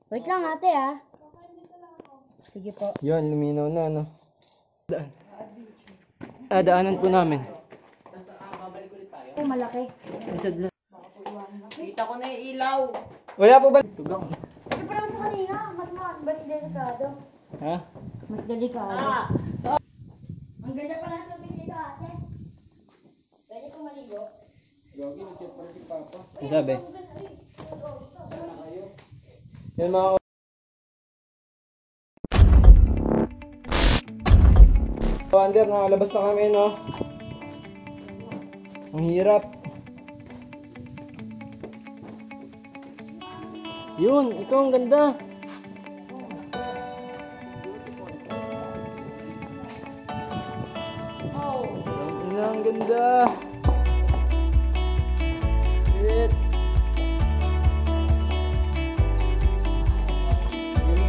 Wait lang ate ah. Sige po. Yun, luminaw na ano. Daan. Daanan po namin. Ay, malaki. Kita ko na yung ilaw. Wala po ba? Tugang. Ito pa naman sa kanina. Mas delikado. Ha? Mas delikado. Ang ganda pala sa tubig dito ate. Pwede ko maligo? Gagi, nag-chat pala si Papa. Ano sabi? Yan mga Wander, nakalabas na kami, no? Ang hirap. Yun, ito ang ganda. Ang ganda. Shit.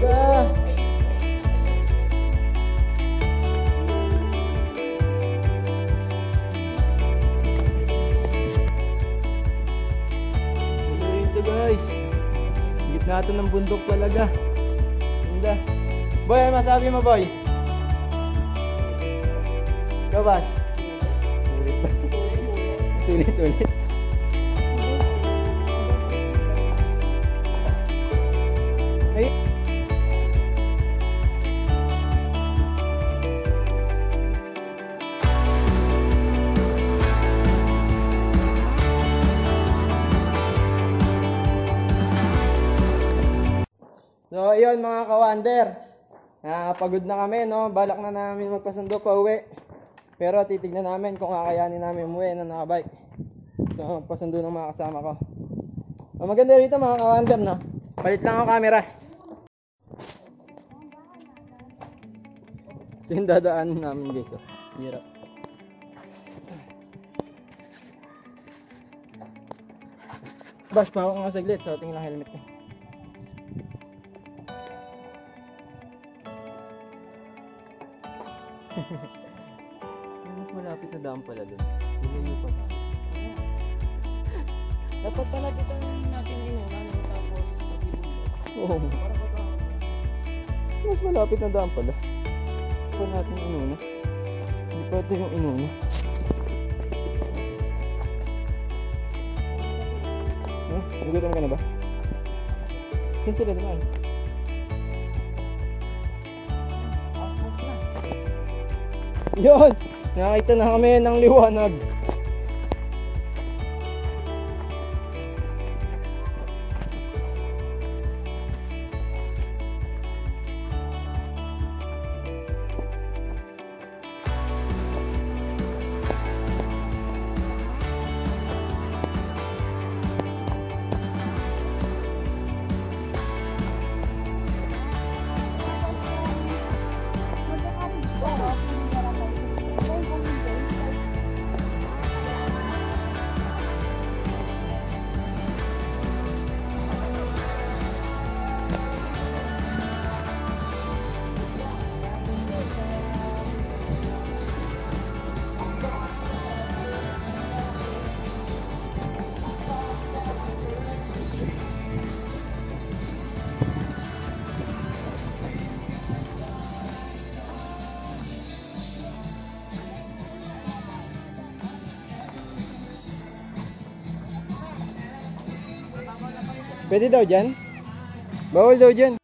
Ganda. Guys, gitna ito ng bundok talaga. Ganda. Boy, ano masabi mo, boy? Ikaw, Bash? Sulit ulit. Ay. So, ayun mga kawander. Pagod na kami, no? Balak na namin magpasundo pa uwi. Pero titignan namin kung kakayanin namin umuwi na nakabike. So, pasundo ng mga kasama ko. Maganda rito mga kawander, no? Palit lang ang camera. Ito yung dadaanan namin, guys. Oh. Hirap. Bash, pahawak nga saglit. So, tingin lang helmet ko. Mas malapit na daan pala doon. Hindi pa na. Dapat pala dito natin inunan tapos Oo. Mas malapit na daan pala. Pa natin inuna. Hindi pa ito yung inuna. Nagutom ka na ba? Saan sila naman? Yun! Nakakita na kami ng liwanag. Pwede daw dyan? Bawal daw dyan.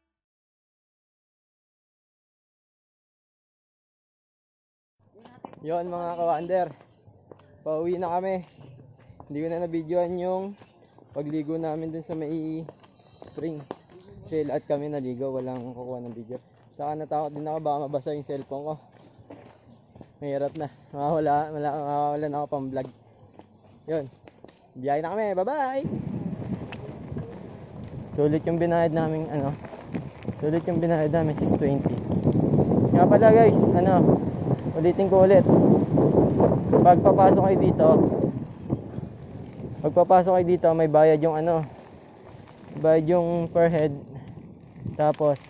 Yon mga kawander. Pauwi na kami. Hindi ko na nabidyoan yung pagligo namin dun sa may spring. Kasi lahat kami naligo. Walang kukuha ng video. Saka natakot din ako baka mabasa yung cellphone ko. Mahirap na. Mawawala na ako pang vlog. Yun. Biyahe na kami. Bye bye! Sulit yung binayad namin Sulit yung binayad namin 620. Nga pala guys, ulitin ko ulit. Pagpapasok kayo dito, may bayad yung bayad yung per head. Tapos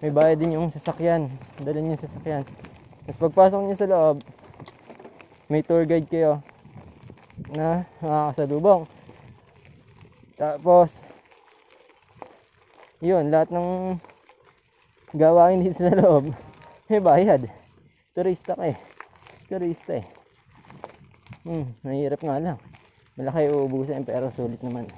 may bayad din yung sasakyan. Dalhin yung sasakyan. Tapos pagpasok niyo sa loob, may tour guide kayo na makakasalubong. Tapos, yun, lahat ng gawain dito sa loob, may bayad. Turista ka eh. Turista eh. Mahirap nga lang. Malaki uubusin pero sulit naman.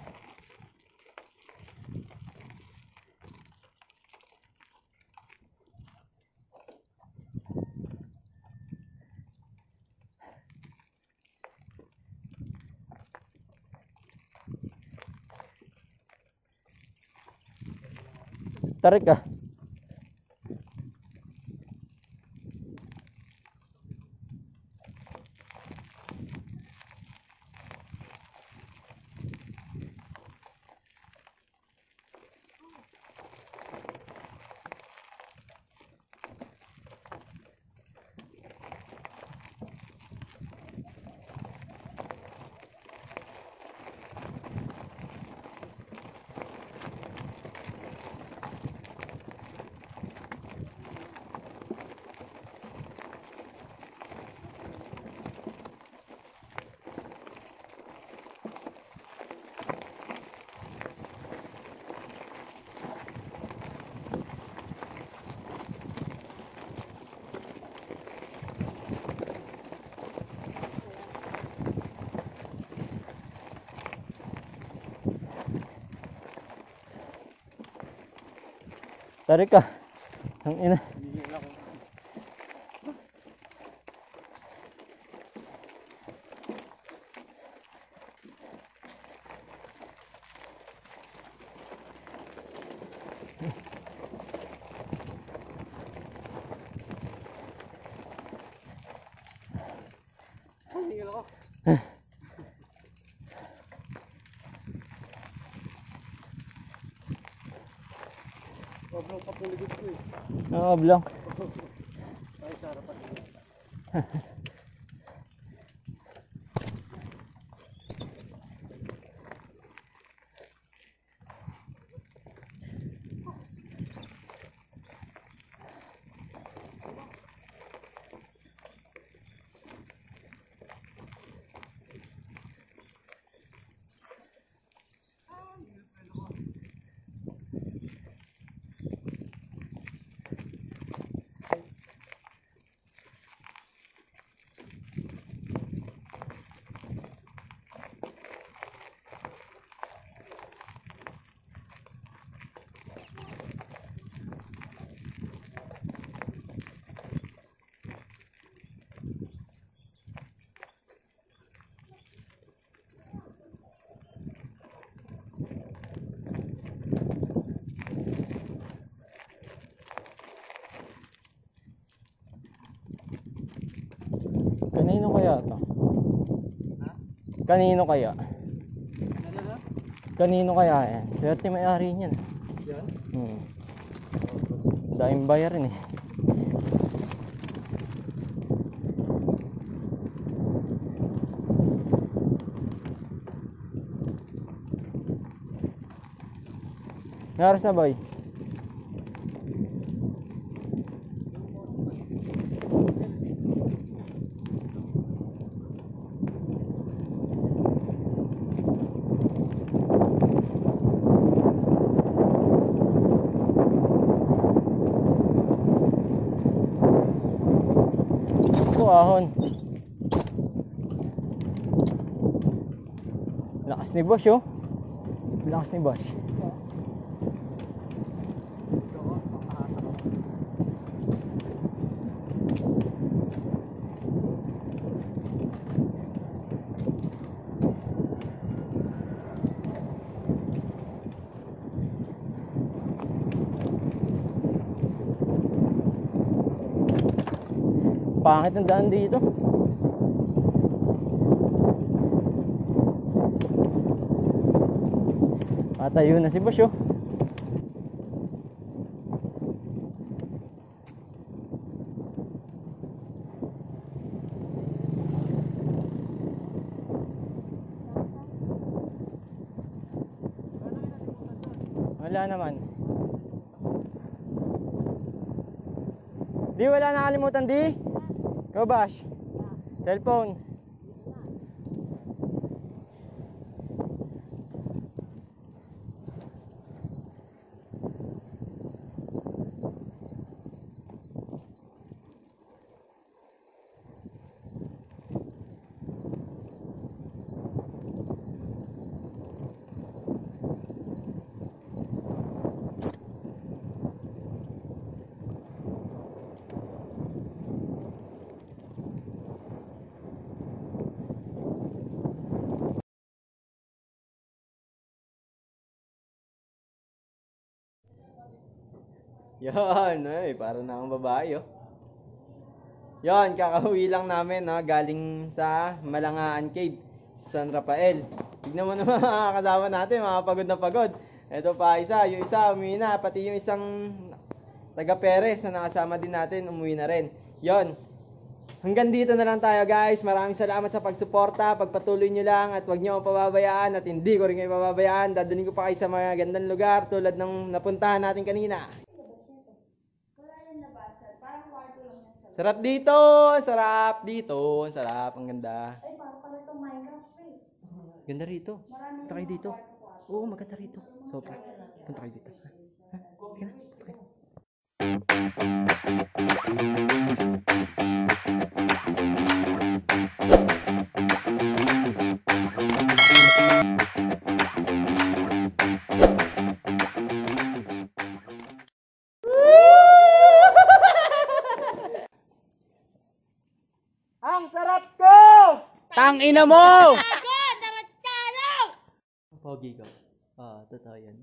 Tarik ka. Tarik ka. Ang ina. Oo, oblong. Kanino kaya to? Kanino kaya? Kanino kaya yan? Swerte may-ari niyan. Yan? Daing bayarin eh. Naras na boy? Ahon. Lakas ni Boss oh. Lakas ni Boss. Pangit ang daan dito. Matayo na si Boss oh. Wala naman. Di wala nakalimutan di? Go Bash. Cellphone. Yan, ay, para na akong babae, oh. Yan, kakauwi lang namin, no, galing sa Malangaan Cave, San Rafael. Tignan mo naman mga kasama natin, mga pagod na pagod. Ito pa isa, yung isa umuwi na, pati yung isang taga Perez na nakasama din natin, umuwi na rin. Yon. Hanggang dito na lang tayo guys. Maraming salamat sa pagsuporta. Pagpatuloy nyo lang at huwag nyo akong pababayaan at hindi ko rin kayo pababayaan. Dadalhin ko pa kayo sa mga gandang lugar tulad ng napuntahan natin kanina. Sarap dito! Sarap dito! Sarap, ang ganda. Ay, parang pala itong Minecraft eh. Ganda rito. Punta kayo dito. Oo, maganda rito. Sobra. Punta kayo dito. Ha? Sige na, punta kayo. Ang sarap ko! Tang ina mo! Pogi ko. Ah, totoo yan.